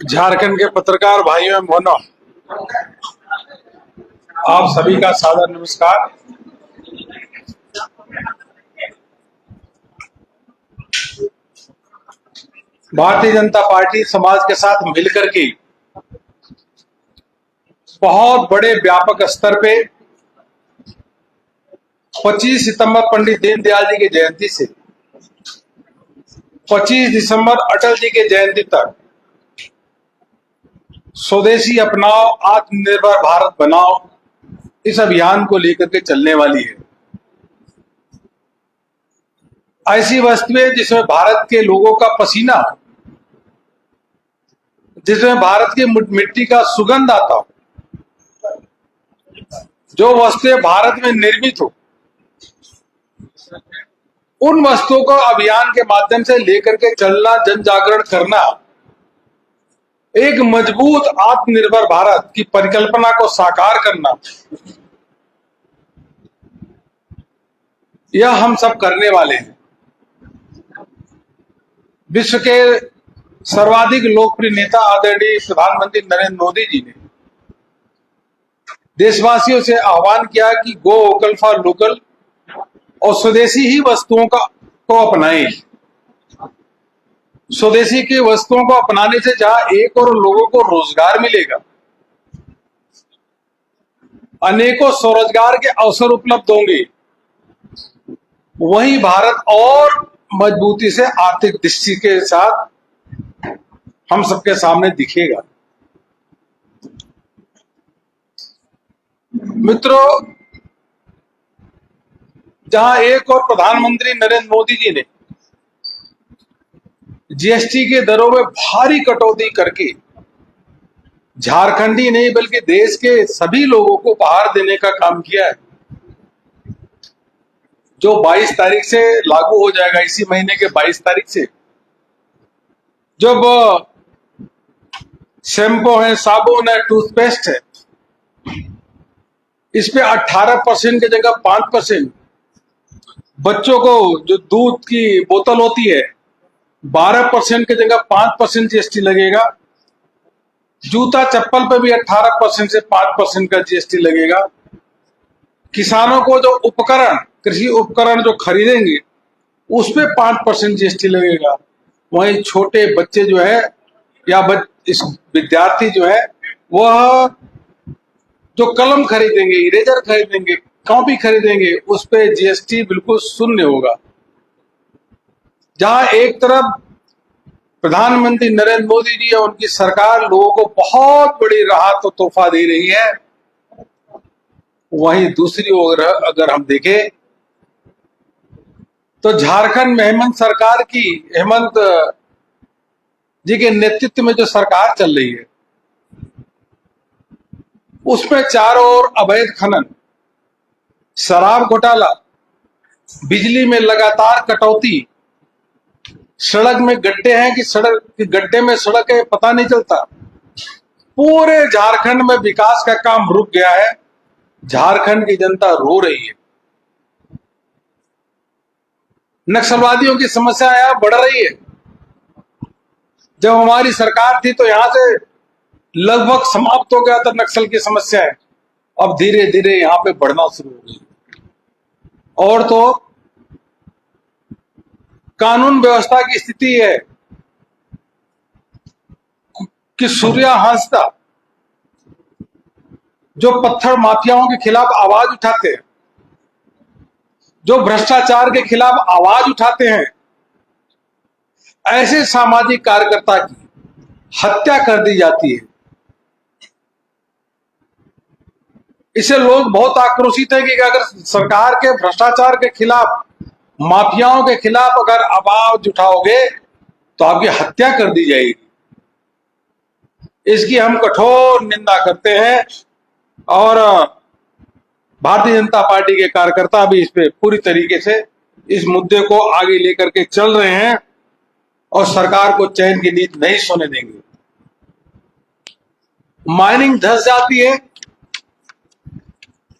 झारखंड के पत्रकार भाइयों एवं बहनों, आप सभी का सादर नमस्कार। भारतीय जनता पार्टी समाज के साथ मिलकर के बहुत बड़े व्यापक स्तर पे 25 सितंबर पंडित दीनदयाल जी की जयंती से 25 दिसंबर अटल जी की जयंती तक स्वदेशी अपनाओ, आत्मनिर्भर भारत बनाओ, इस अभियान को लेकर के चलने वाली है। ऐसी वस्तुएं जिसमें भारत के लोगों का पसीना हो, जिसमें भारत की मिट्टी का सुगंध आता हो, जो वस्तुएं भारत में निर्मित हो, उन वस्तुओं को अभियान के माध्यम से लेकर के चलना, जन जागरण करना, एक मजबूत आत्मनिर्भर भारत की परिकल्पना को साकार करना, यह हम सब करने वाले हैं। विश्व के सर्वाधिक लोकप्रिय नेता आदरणीय प्रधानमंत्री नरेंद्र मोदी जी ने देशवासियों से आह्वान किया कि गो वोकल फॉर लोकल और स्वदेशी ही वस्तुओं को अपनाएं। स्वदेशी की वस्तुओं को अपनाने से जहां एक और लोगों को रोजगार मिलेगा, अनेकों स्वरोजगार के अवसर उपलब्ध होंगे, वहीं भारत और मजबूती से आर्थिक दृष्टि के साथ हम सबके सामने दिखेगा। मित्रों, जहां एक और प्रधानमंत्री नरेंद्र मोदी जी ने जीएसटी के दरों में भारी कटौती करके झारखंड ही नहीं बल्कि देश के सभी लोगों को उपहार देने का काम किया है, जो 22 तारीख से लागू हो जाएगा। इसी महीने के 22 तारीख से जब शैम्पू है, साबुन है, टूथपेस्ट है, इस पे 18% की जगह 5%, बच्चों को जो दूध की बोतल होती है 12% की जगह 5% जीएसटी लगेगा, जूता चप्पल पे भी 18% से 5% का जीएसटी लगेगा। किसानों को जो उपकरण, कृषि उपकरण जो खरीदेंगे उस पे 5% जीएसटी लगेगा। वहीं छोटे बच्चे जो है या इस विद्यार्थी जो है वह जो कलम खरीदेंगे, इरेजर खरीदेंगे, कॉपी खरीदेंगे, उस पे जीएसटी बिल्कुल शून्य होगा। जहां एक तरफ प्रधानमंत्री नरेंद्र मोदी जी और उनकी सरकार लोगों को बहुत बड़ी राहत और तोहफा दे रही है, वहीं दूसरी ओर अगर हम देखें तो झारखंड में हेमंत जी के नेतृत्व में जो सरकार चल रही है, उसमें चारों ओर अवैध खनन, शराब घोटाला, बिजली में लगातार कटौती, सड़क में गड्ढे हैं कि सड़क गड्ढे में सड़क है पता नहीं चलता। पूरे झारखंड में विकास का काम रुक गया है। झारखंड की जनता रो रही है। नक्सलवादियों की समस्या यहां बढ़ रही है। जब हमारी सरकार थी तो यहां से लगभग समाप्त हो गया था नक्सल की समस्या है, अब धीरे धीरे यहां पे बढ़ना शुरू हो गई। और तो कानून व्यवस्था की स्थिति है कि सूर्या हंसदा जो पत्थर माफियाओं के खिलाफ आवाज उठाते हैं, जो भ्रष्टाचार के खिलाफ आवाज उठाते हैं, ऐसे सामाजिक कार्यकर्ता की हत्या कर दी जाती है। इससे लोग बहुत आक्रोशित है कि अगर सरकार के भ्रष्टाचार के खिलाफ, माफियाओं के खिलाफ अगर आवाज उठाओगे तो आपकी हत्या कर दी जाएगी। इसकी हम कठोर निंदा करते हैं और भारतीय जनता पार्टी के कार्यकर्ता भी इस पे पूरी तरीके से इस मुद्दे को आगे लेकर के चल रहे हैं और सरकार को चैन की नींद नहीं सोने देंगे। माइनिंग धंस जाती है,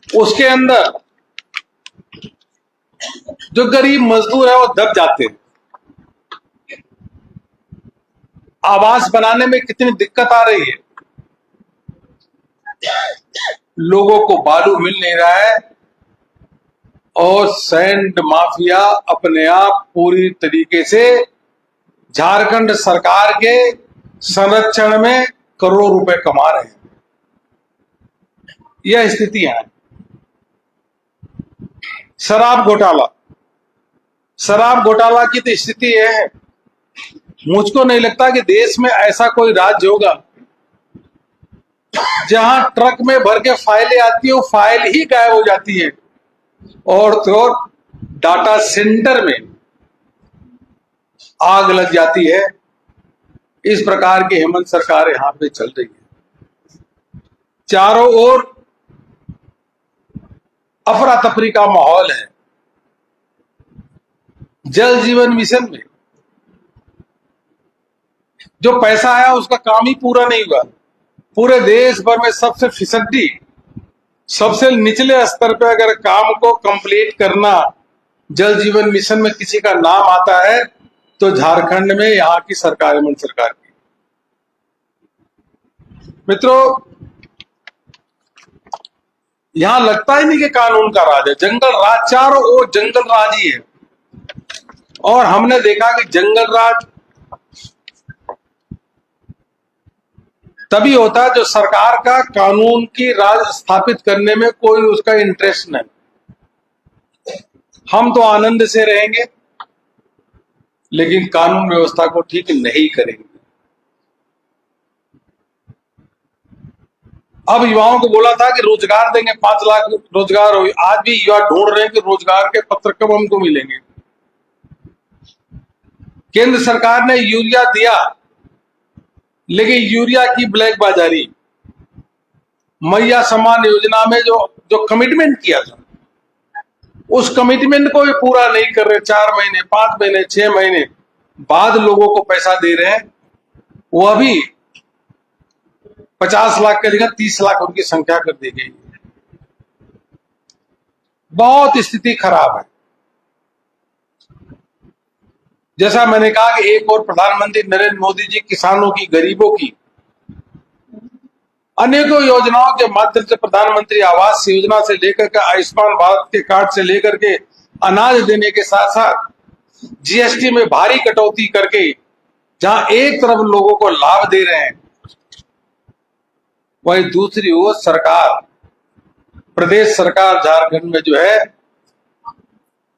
उसके अंदर जो गरीब मजदूर है वो दब जाते हैं। आवास बनाने में कितनी दिक्कत आ रही है। लोगों को बालू मिल नहीं रहा है और सैंड माफिया अपने आप पूरी तरीके से झारखंड सरकार के संरक्षण में करोड़ों रुपए कमा रहे हैं। यह स्थितियां हैं। शराब घोटाला की तो स्थिति है। मुझको नहीं लगता कि देश में ऐसा कोई राज्य होगा जहां ट्रक में भर के फाइलें आती है, वो फाइल ही गायब हो जाती है और तो डाटा सेंटर में आग लग जाती है। इस प्रकार की हेमंत सरकार यहां पे चल रही है। चारों ओर अफरा तफरी का माहौल है। जल जीवन मिशन में जो पैसा आया उसका काम ही पूरा नहीं हुआ। पूरे देश भर में सबसे फिसड्डी, सबसे निचले स्तर पे अगर काम को कंप्लीट करना जल जीवन मिशन में किसी का नाम आता है तो झारखंड में यहाँ की सरकार, हेमंत सरकार की। मित्रों, यहां लगता ही नहीं कि कानून का राज है। जंगल राज, चारों ओर जंगल राज ही है। और हमने देखा कि जंगल राज तभी होता है जो सरकार का कानून की राज स्थापित करने में कोई उसका इंटरेस्ट नहीं। हम तो आनंद से रहेंगे लेकिन कानून व्यवस्था को ठीक नहीं करेंगे। अब युवाओं को बोला था कि रोजगार देंगे, 5 लाख रोजगार हो। आज भी युवा ढूंढ रहे हैं कि रोजगार के पत्र कब हमको मिलेंगे। केंद्र सरकार ने यूरिया दिया लेकिन यूरिया की ब्लैक बाजारी, मैया सम्मान योजना में जो जो कमिटमेंट किया था उस कमिटमेंट को भी पूरा नहीं कर रहे। 4 महीने, 5 महीने, 6 महीने बाद लोगों को पैसा दे रहे हैं। वह भी 50 लाख की जगह 30 लाख उनकी संख्या कर दी गई। बहुत स्थिति खराब है। जैसा मैंने कहा कि एक और प्रधानमंत्री नरेंद्र मोदी जी किसानों की, गरीबों की अनेकों योजनाओं के माध्यम से, प्रधानमंत्री आवास योजना से लेकर के आयुष्मान भारत के कार्ड से लेकर के अनाज देने के साथ साथ जीएसटी में भारी कटौती करके जहां एक तरफ लोगों को लाभ दे रहे हैं, वहीं दूसरी ओर सरकार, प्रदेश सरकार झारखंड में जो है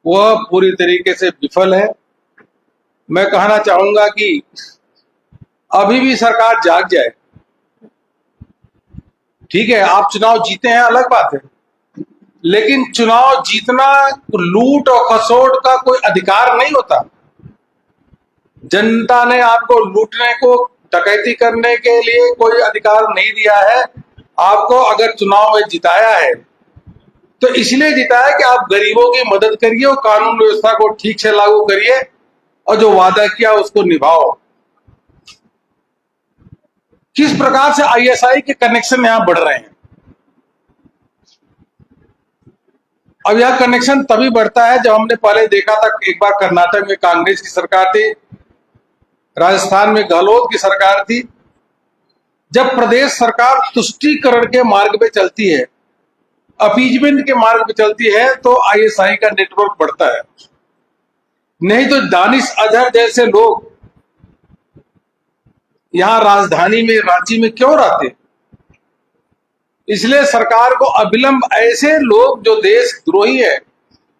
वह पूरी तरीके से विफल है। मैं कहना चाहूंगा कि अभी भी सरकार जाग जाए। ठीक है, आप चुनाव जीते हैं अलग बात है, लेकिन चुनाव जीतना लूट और खसोट का कोई अधिकार नहीं होता। जनता ने आपको लूटने को, डकैती करने के लिए कोई अधिकार नहीं दिया है। आपको अगर चुनाव में जिताया है तो इसलिए जिताया कि आप गरीबों की मदद करिए और कानून व्यवस्था को ठीक से लागू करिए और जो वादा किया उसको निभाओ। किस प्रकार से आईएसआई के कनेक्शन यहां बढ़ रहे हैं। अब यह कनेक्शन तभी बढ़ता है जब हमने पहले देखा था, एक बार कर्नाटक में कांग्रेस की सरकार थी, राजस्थान में गहलोत की सरकार थी। जब प्रदेश सरकार तुष्टीकरण के मार्ग पे चलती है, अपीजमेंट के मार्ग पे चलती है, तो आईएसआई का नेटवर्क बढ़ता है। नहीं तो दानिश अजहर जैसे लोग यहां राजधानी में, रांची में क्यों रहते। इसलिए सरकार को अविलंब ऐसे लोग जो देशद्रोही है,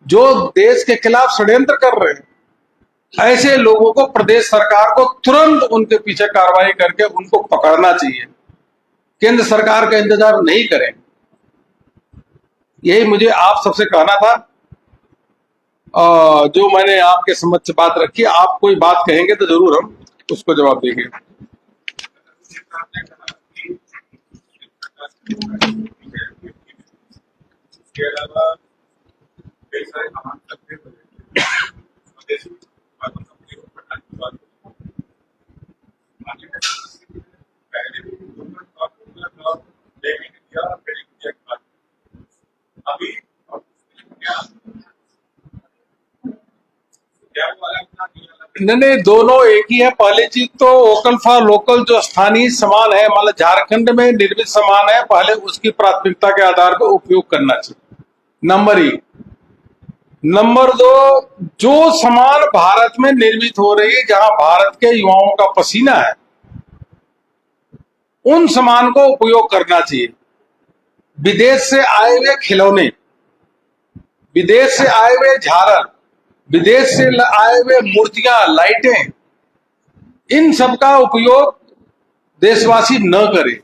जो देश के खिलाफ षड्यंत्र कर रहे हैं, ऐसे लोगों को प्रदेश सरकार को तुरंत उनके पीछे कार्रवाई करके उनको पकड़ना चाहिए। केंद्र सरकार का इंतजार नहीं करें। यही मुझे आप सबसे कहना था। जो मैंने आपके समक्ष बात रखी, आप कोई बात कहेंगे तो जरूर हम उसको जवाब देंगे। इसके अलावा कई सारे महान तथ्य स्वदेशी कंपनी को पढ़ने की बात पहले भी अभी क्या वाला अपना नहीं, दोनों एक ही है। पहली चीज तो वोकल फॉर लोकल, जो स्थानीय सामान है, मतलब झारखंड में निर्मित सामान है, पहले उसकी प्राथमिकता के आधार पर उपयोग करना चाहिए, नंबर एक। नंबर दो, जो सामान भारत में निर्मित हो रही है, जहां भारत के युवाओं का पसीना है, उन सामान को उपयोग करना चाहिए। विदेश से आए हुए खिलौने, विदेश से आए हुए झालर, विदेश से आए हुए मूर्तियां, लाइटें, इन सब का उपयोग देशवासी न करें,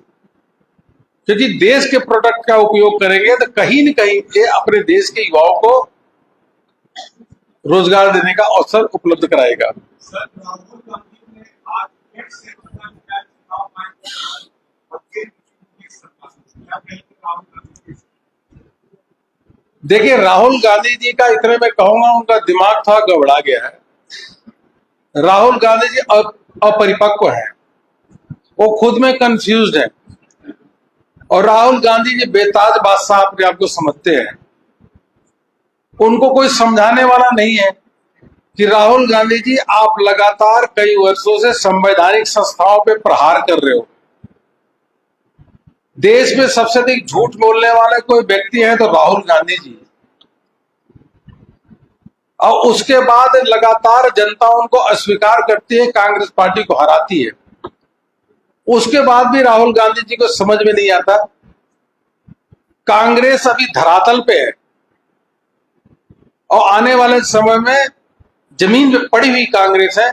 क्योंकि देश के प्रोडक्ट का उपयोग करेंगे तो कहीं न कहीं ये अपने देश के युवाओं को रोजगार देने का अवसर उपलब्ध कराएगा। देखिए, राहुल गांधी जी का इतने में कहूंगा, उनका दिमाग थोड़ा गड़बड़ा गया है। राहुल गांधी जी अपरिपक्व है, वो खुद में कंफ्यूज्ड है, और राहुल गांधी जी बेताज बादशाह अपने आप को समझते हैं। उनको कोई समझाने वाला नहीं है कि राहुल गांधी जी, आप लगातार कई वर्षों से संवैधानिक संस्थाओं पे प्रहार कर रहे हो। देश में सबसे अधिक झूठ बोलने वाले कोई व्यक्ति हैं तो राहुल गांधी जी, और उसके बाद लगातार जनता उनको अस्वीकार करती है, कांग्रेस पार्टी को हराती है। उसके बाद भी राहुल गांधी जी को समझ में नहीं आता, कांग्रेस अभी धरातल पे है और आने वाले समय में जमीन पे पड़ी हुई कांग्रेस है।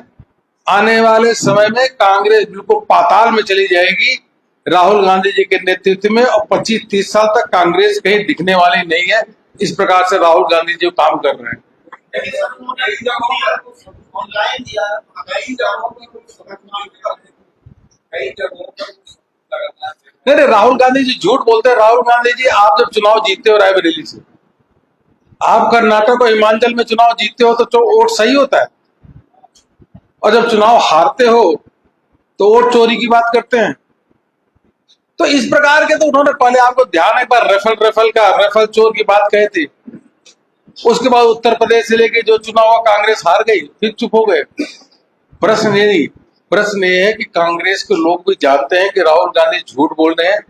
आने वाले समय में कांग्रेस बिल्कुल पाताल में चली जाएगी राहुल गांधी जी के नेतृत्व में, और 25-30 साल तक कांग्रेस कहीं दिखने वाली नहीं है। इस प्रकार से राहुल गांधी जी काम कर रहे हैं। नहीं, राहुल गांधी जी झूठ बोलते हैं। राहुल गांधी जी, आप जब चुनाव जीतते हो रायबरेली से, आप कर्नाटक और हिमाचल में चुनाव जीतते हो तो वोट सही होता है, और जब चुनाव हारते हो तो वोट चोरी की बात करते हैं। तो इस प्रकार के, तो उन्होंने पहले, आपको ध्यान, एक बार रेफल चोर की बात कहे थे। उसके बाद उत्तर प्रदेश से लेके जो चुनाव कांग्रेस हार गई, फिर चुप हो गए। प्रश्न ये नहीं, प्रश्न ये है कि कांग्रेस के लोग भी जानते हैं कि राहुल गांधी झूठ बोल रहे हैं,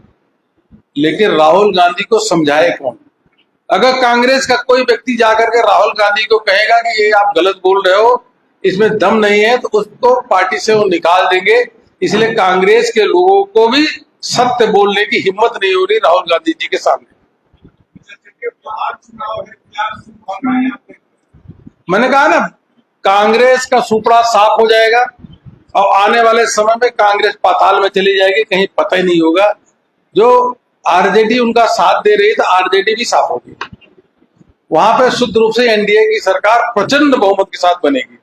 लेकिन राहुल गांधी को समझाए कौन? अगर कांग्रेस का कोई व्यक्ति जाकर के राहुल गांधी को कहेगा कि ये आप गलत बोल रहे हो, इसमें दम नहीं है, तो उसको पार्टी से वो निकाल देंगे। इसलिए कांग्रेस के लोगों को भी सत्य बोलने की हिम्मत नहीं हो रही राहुल गांधी जी के सामने। मैंने कहा ना, कांग्रेस का सुपड़ा साफ हो जाएगा और आने वाले समय में कांग्रेस पाताल में चली जाएगी, कहीं पता ही नहीं होगा। जो आरजेडी उनका साथ दे रही है, तो आरजेडी भी साफ होगी। वहां पे शुद्ध रूप से एनडीए की सरकार प्रचंड बहुमत के साथ बनेगी।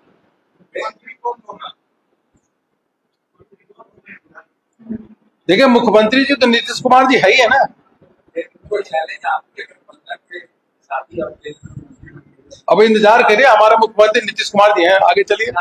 देखिए, मुख्यमंत्री जी तो नीतीश कुमार जी है ही है ना। अब इंतजार करिए, हमारे मुख्यमंत्री नीतीश कुमार जी हैं, आगे चलिए।